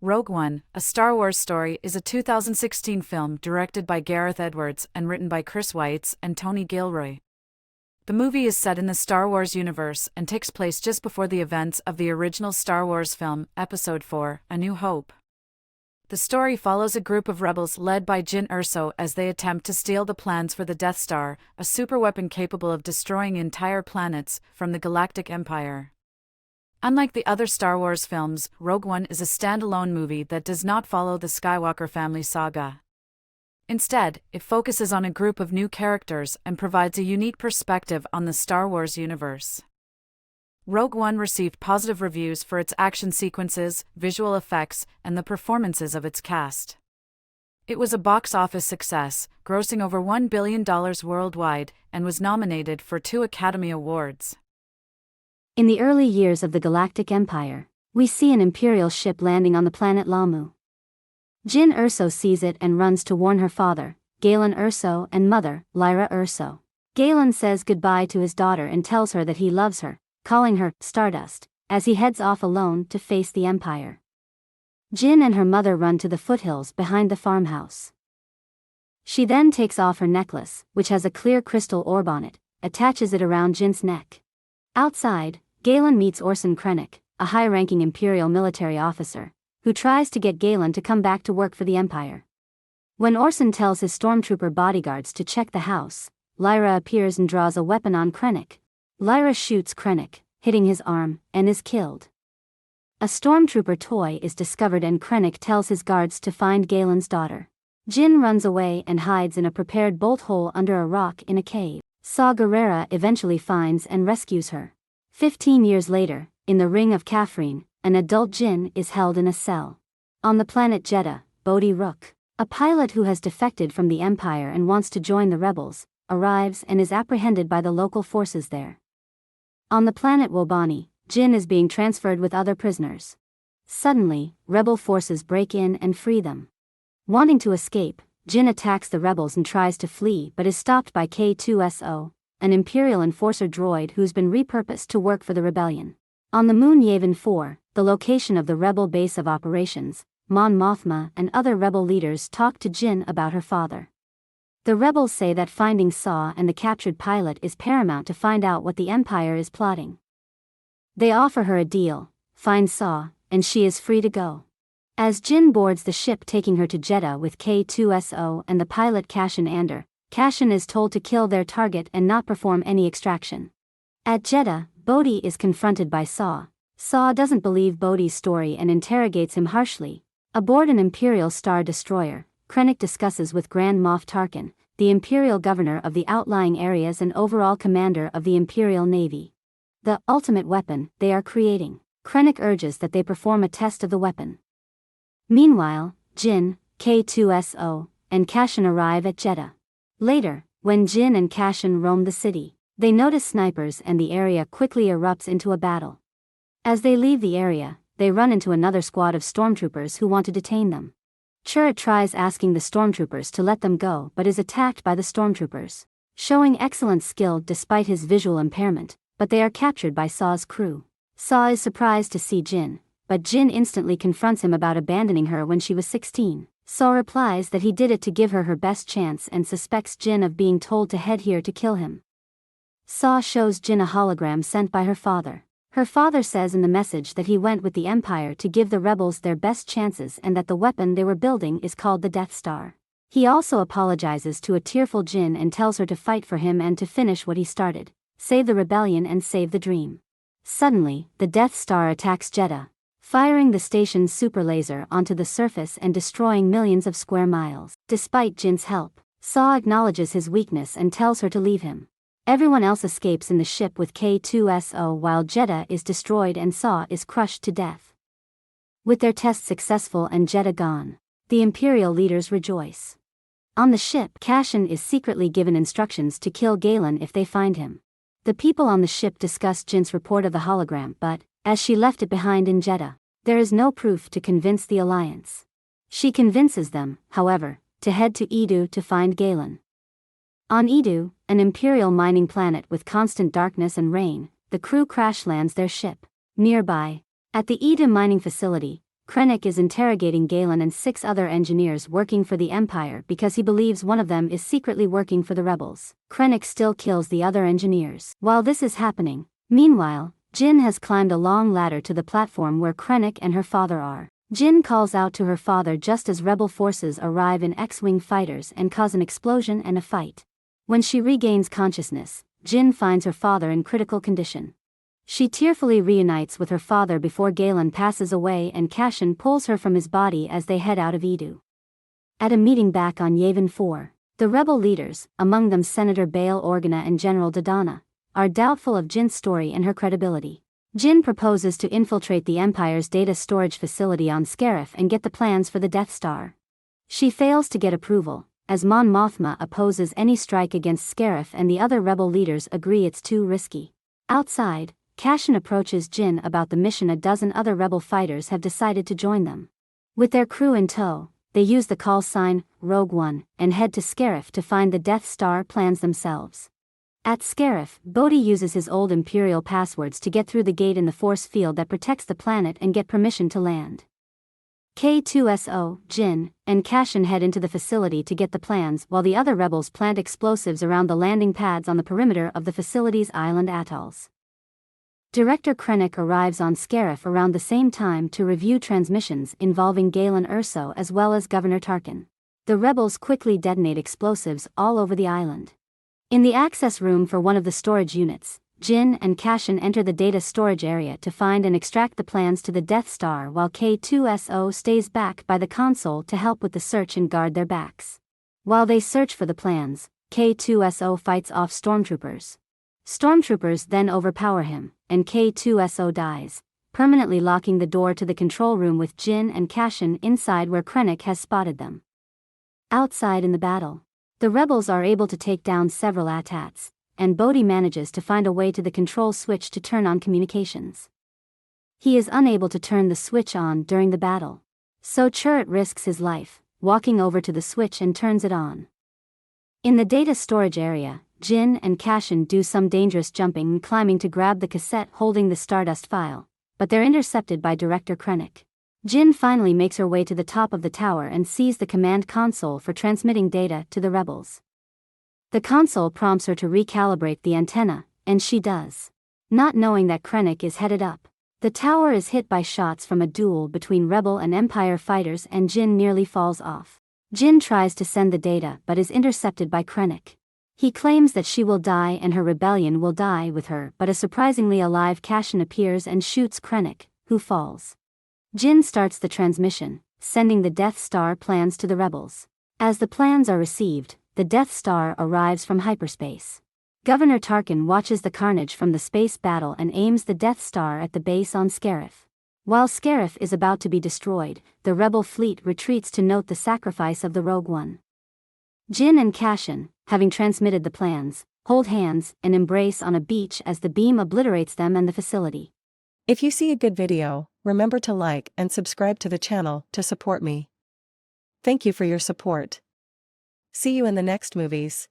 Rogue One, a Star Wars story, is a 2016 film directed by Gareth Edwards and written by Chris Weitz and Tony Gilroy. The movie is set in the Star Wars universe and takes place just before the events of the original Star Wars film, Episode 4, A New Hope. The story follows a group of rebels led by Jyn Erso as they attempt to steal the plans for the Death Star, a superweapon capable of destroying entire planets, from the Galactic Empire. Unlike the other Star Wars films, Rogue One is a standalone movie that does not follow the Skywalker family saga. Instead, it focuses on a group of new characters and provides a unique perspective on the Star Wars universe. Rogue One received positive reviews for its action sequences, visual effects, and the performances of its cast. It was a box office success, grossing over $1 billion worldwide, and was nominated for 2 Academy Awards. In the early years of the Galactic Empire, we see an Imperial ship landing on the planet Lamu. Jyn Erso sees it and runs to warn her father, Galen Erso, and mother, Lyra Erso. Galen says goodbye to his daughter and tells her that he loves her, calling her Stardust, as he heads off alone to face the Empire. Jyn and her mother run to the foothills behind the farmhouse. She then takes off her necklace, which has a clear crystal orb on it, attaches it around Jyn's neck. Outside, Galen meets Orson Krennic, a high-ranking Imperial military officer, who tries to get Galen to come back to work for the Empire. When Orson tells his stormtrooper bodyguards to check the house, Lyra appears and draws a weapon on Krennic. Lyra shoots Krennic, hitting his arm, and is killed. A stormtrooper toy is discovered and Krennic tells his guards to find Galen's daughter. Jyn runs away and hides in a prepared bolt hole under a rock in a cave. Saw Gerrera eventually finds and rescues her. 15 years later, in the Ring of Kafrene, an adult Jyn is held in a cell. On the planet Jedha, Bodhi Rook, a pilot who has defected from the Empire and wants to join the rebels, arrives and is apprehended by the local forces there. On the planet Wobani, Jyn is being transferred with other prisoners. Suddenly, rebel forces break in and free them. Wanting to escape, Jyn attacks the rebels and tries to flee but is stopped by K2SO, an Imperial enforcer droid who's been repurposed to work for the rebellion. On the moon Yavin 4, the location of the rebel base of operations, Mon Mothma and other rebel leaders talk to Jyn about her father. The rebels say that finding Saw and the captured pilot is paramount to find out what the Empire is plotting. They offer her a deal: find Saw, and she is free to go. As Jyn boards the ship taking her to Jedha with K2SO and the pilot Cassian Andor, Cassian is told to kill their target and not perform any extraction. At Jedha, Bodhi is confronted by Saw. Saw doesn't believe Bodhi's story and interrogates him harshly. Aboard an Imperial Star Destroyer, Krennic discusses with Grand Moff Tarkin, the Imperial governor of the outlying areas and overall commander of the Imperial Navy, the ultimate weapon they are creating. Krennic urges that they perform a test of the weapon. Meanwhile, Jyn, K2SO, and Cassian arrive at Jedha. Later, when Jyn and Cassian roam the city, they notice snipers and the area quickly erupts into a battle. As they leave the area, they run into another squad of stormtroopers who want to detain them. Chirrut tries asking the stormtroopers to let them go but is attacked by the stormtroopers, showing excellent skill despite his visual impairment, but they are captured by Saw's crew. Saw is surprised to see Jyn, but Jyn instantly confronts him about abandoning her when she was 16. Saw replies that he did it to give her her best chance and suspects Jyn of being told to head here to kill him. Saw shows Jyn a hologram sent by her father. Her father says in the message that he went with the Empire to give the rebels their best chances and that the weapon they were building is called the Death Star. He also apologizes to a tearful Jyn and tells her to fight for him and to finish what he started: save the rebellion and save the dream. Suddenly, the Death Star attacks Jedha, firing the station's super laser onto the surface and destroying millions of square miles. Despite Jyn's help, Saw acknowledges his weakness and tells her to leave him. Everyone else escapes in the ship with K2SO while Jedha is destroyed and Saw is crushed to death. With their test successful and Jedha gone, the Imperial leaders rejoice. On the ship, Cassian is secretly given instructions to kill Galen if they find him. The people on the ship discuss Jyn's report of the hologram but, as she left it behind in Jedha, there is no proof to convince the Alliance. She convinces them, however, to head to Edu to find Galen. On Edu, an Imperial mining planet with constant darkness and rain, the crew crash lands their ship. Nearby, at the Edu mining facility, Krennic is interrogating Galen and 6 other engineers working for the Empire because he believes one of them is secretly working for the rebels. Krennic still kills the other engineers. While this is happening, meanwhile, Jin has climbed a long ladder to the platform where Krennic and her father are. Jin calls out to her father just as rebel forces arrive in X-Wing fighters and cause an explosion and a fight. When she regains consciousness, Jin finds her father in critical condition. She tearfully reunites with her father before Galen passes away and Cassian pulls her from his body as they head out of Edu. At a meeting back on Yavin 4, the rebel leaders, among them Senator Bail Organa and General Dodonna, are doubtful of Jin's story and her credibility. Jin proposes to infiltrate the Empire's data storage facility on Scarif and get the plans for the Death Star. She fails to get approval, as Mon Mothma opposes any strike against Scarif and the other rebel leaders agree it's too risky. Outside, Cassian approaches Jin about the mission. A dozen other rebel fighters have decided to join them. With their crew in tow, they use the call sign, Rogue One, and head to Scarif to find the Death Star plans themselves. At Scarif, Bodhi uses his old Imperial passwords to get through the gate in the force field that protects the planet and get permission to land. K2SO, Jin, and Cassian head into the facility to get the plans while the other rebels plant explosives around the landing pads on the perimeter of the facility's island atolls. Director Krennic arrives on Scarif around the same time to review transmissions involving Galen Erso as well as Governor Tarkin. The rebels quickly detonate explosives all over the island. In the access room for one of the storage units, Jin and Cassian enter the data storage area to find and extract the plans to the Death Star while K2SO stays back by the console to help with the search and guard their backs. While they search for the plans, K2SO fights off stormtroopers. Stormtroopers then overpower him, and K2SO dies, permanently locking the door to the control room with Jin and Cassian inside where Krennic has spotted them. Outside in the battle, the rebels are able to take down several AT-ATs, and Bodhi manages to find a way to the control switch to turn on communications. He is unable to turn the switch on during the battle, so Chirrut risks his life, walking over to the switch and turns it on. In the data storage area, Jin and Cassian do some dangerous jumping and climbing to grab the cassette holding the Stardust file, but they're intercepted by Director Krennic. Jin finally makes her way to the top of the tower and sees the command console for transmitting data to the rebels. The console prompts her to recalibrate the antenna, and she does. Not knowing that Krennic is headed up, the tower is hit by shots from a duel between Rebel and Empire fighters and Jin nearly falls off. Jin tries to send the data but is intercepted by Krennic. He claims that she will die and her rebellion will die with her, but a surprisingly alive Cassian appears and shoots Krennic, who falls. Jin starts the transmission, sending the Death Star plans to the rebels. As the plans are received, the Death Star arrives from hyperspace. Governor Tarkin watches the carnage from the space battle and aims the Death Star at the base on Scarif. While Scarif is about to be destroyed, the rebel fleet retreats to note the sacrifice of the Rogue One. Jin and Cassian, having transmitted the plans, hold hands and embrace on a beach as the beam obliterates them and the facility. If you see a good video, remember to like and subscribe to the channel to support me. Thank you for your support. See you in the next movies.